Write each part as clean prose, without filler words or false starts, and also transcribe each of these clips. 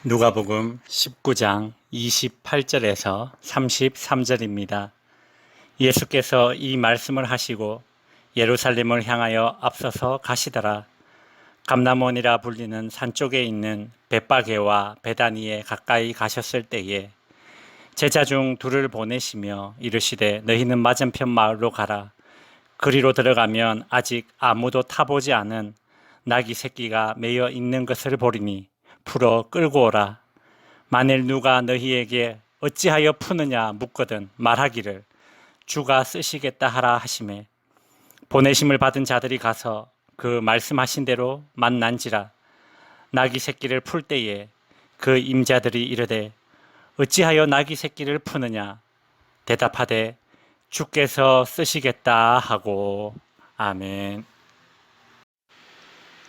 누가복음 19장 28절에서 33절입니다. 예수께서 이 말씀을 하시고 예루살렘을 향하여 앞서서 가시더라. 감람원이라 불리는 산 쪽에 있는 벳바게와 베다니에 가까이 가셨을 때에 제자 중 둘을 보내시며 이르시되 너희는 맞은편 마을로 가라. 그리로 들어가면 아직 아무도 타보지 않은 나귀 새끼가 매여 있는 것을 보리니 풀어 끌고 오라. 만일 누가 너희에게 어찌하여 푸느냐 묻거든 말하기를 주가 쓰시겠다 하라 하시매 보내심을 받은 자들이 가서 그 말씀하신 대로 만난지라. 나귀 새끼를 풀 때에 그 임자들이 이르되 어찌하여 나귀 새끼를 푸느냐 대답하되 주께서 쓰시겠다 하고. 아멘.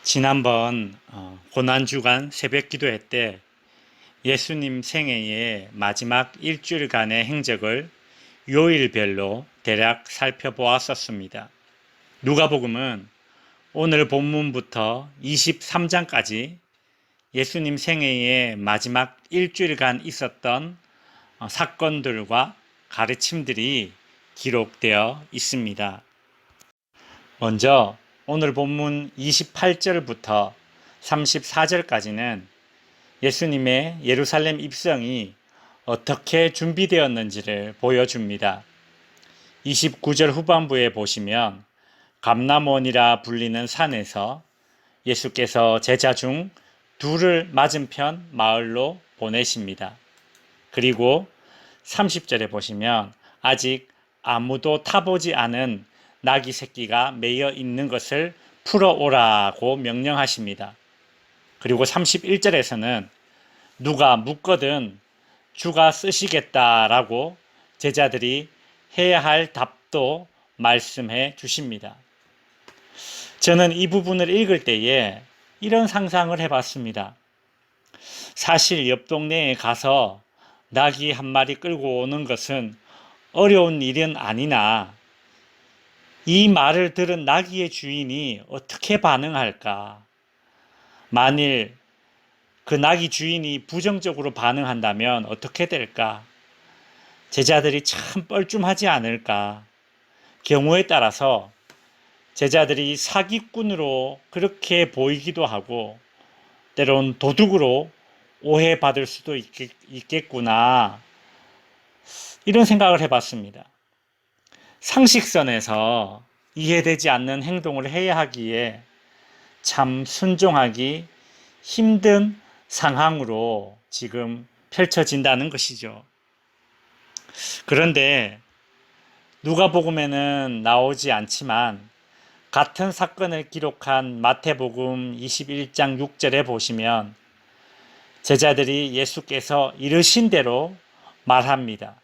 지난번 고난주간 새벽기도회 때 예수님 생애의 마지막 일주일간의 행적을 요일별로 대략 살펴보았었습니다. 누가복음은 오늘 본문부터 23장까지 예수님 생애의 마지막 일주일간 있었던 사건들과 가르침들이 기록되어 있습니다. 먼저 오늘 본문 28절부터 34절까지는 예수님의 예루살렘 입성이 어떻게 준비되었는지를 보여줍니다. 29절 후반부에 보시면 감람원이라 불리는 산에서 예수께서 제자 중 둘을 맞은편 마을로 보내십니다. 그리고 30절에 보시면 아직 아무도 타보지 않은 나귀 새끼가 매여 있는 것을 풀어오라고 명령하십니다. 그리고 31절에서는 누가 묻거든 주가 쓰시겠다라고 제자들이 해야 할 답도 말씀해 주십니다. 저는 이 부분을 읽을 때에 이런 상상을 해봤습니다. 사실 옆 동네에 가서 나귀 한 마리 끌고 오는 것은 어려운 일은 아니나 이 말을 들은 나귀의 주인이 어떻게 반응할까? 만일 그 나귀 주인이 부정적으로 반응한다면 어떻게 될까? 제자들이 참 뻘쭘하지 않을까? 경우에 따라서 제자들이 사기꾼으로 그렇게 보이기도 하고 때론 도둑으로 오해받을 수도 있겠구나. 이런 생각을 해봤습니다. 상식선에서 이해되지 않는 행동을 해야 하기에 참 순종하기 힘든 상황으로 지금 펼쳐진다는 것이죠. 그런데 누가복음에는 나오지 않지만 같은 사건을 기록한 마태복음 21장 6절에 보시면 제자들이 예수께서 이르신 대로 말합니다.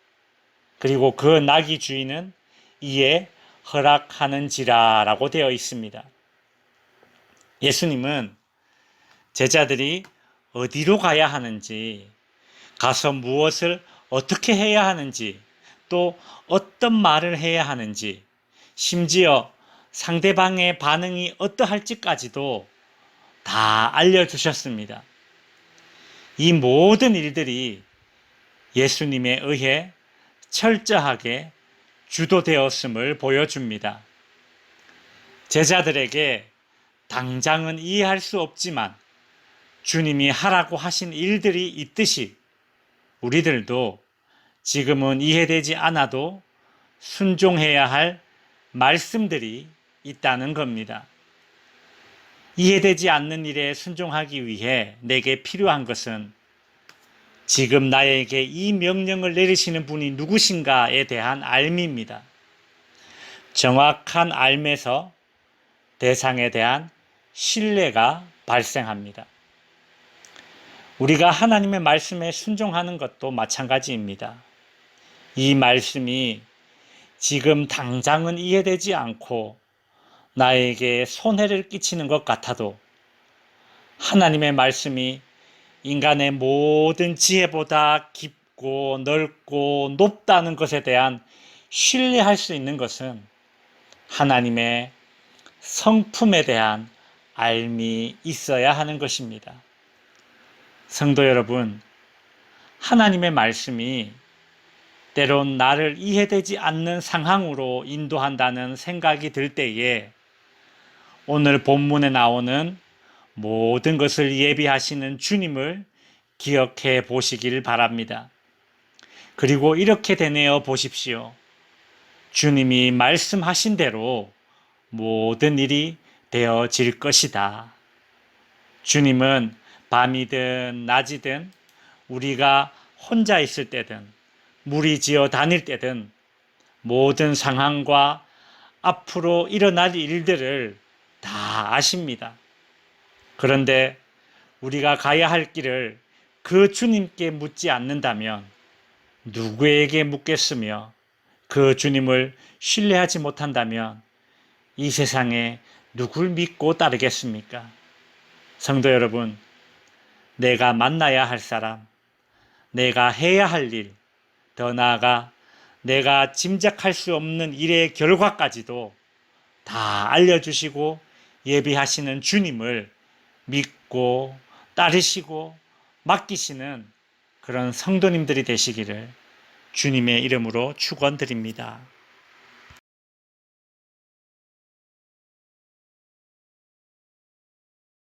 그리고 그 나귀 주인은 이에 허락하는지라 라고 되어 있습니다. 예수님은 제자들이 어디로 가야 하는지, 가서 무엇을 어떻게 해야 하는지, 또 어떤 말을 해야 하는지, 심지어 상대방의 반응이 어떠할지까지도 다 알려주셨습니다. 이 모든 일들이 예수님에 의해 철저하게 주도되었음을 보여줍니다. 제자들에게 당장은 이해할 수 없지만 주님이 하라고 하신 일들이 있듯이 우리들도 지금은 이해되지 않아도 순종해야 할 말씀들이 있다는 겁니다. 이해되지 않는 일에 순종하기 위해 내게 필요한 것은 지금 나에게 이 명령을 내리시는 분이 누구신가에 대한 알미입니다. 정확한 알매에서 대상에 대한 신뢰가 발생합니다. 우리가 하나님의 말씀에 순종하는 것도 마찬가지입니다. 이 말씀이 지금 당장은 이해되지 않고 나에게 손해를 끼치는 것 같아도 하나님의 말씀이 인간의 모든 지혜보다 깊고 넓고 높다는 것에 대한 신뢰할 수 있는 것은 하나님의 성품에 대한 알미 있어야 하는 것입니다. 성도 여러분, 하나님의 말씀이 때론 나를 이해되지 않는 상황으로 인도한다는 생각이 들 때에 오늘 본문에 나오는 모든 것을 예비하시는 주님을 기억해 보시길 바랍니다. 그리고 이렇게 되뇌어 보십시오. 주님이 말씀하신 대로 모든 일이 되어질 것이다. 주님은 밤이든 낮이든 우리가 혼자 있을 때든 무리지어 다닐 때든 모든 상황과 앞으로 일어날 일들을 다 아십니다. 그런데 우리가 가야 할 길을 그 주님께 묻지 않는다면 누구에게 묻겠으며 그 주님을 신뢰하지 못한다면 이 세상에 누굴 믿고 따르겠습니까? 성도 여러분, 내가 만나야 할 사람, 내가 해야 할 일, 더 나아가 내가 짐작할 수 없는 일의 결과까지도 다 알려주시고 예비하시는 주님을 믿고 따르시고 맡기시는 그런 성도님들이 되시기를 주님의 이름으로 축원드립니다.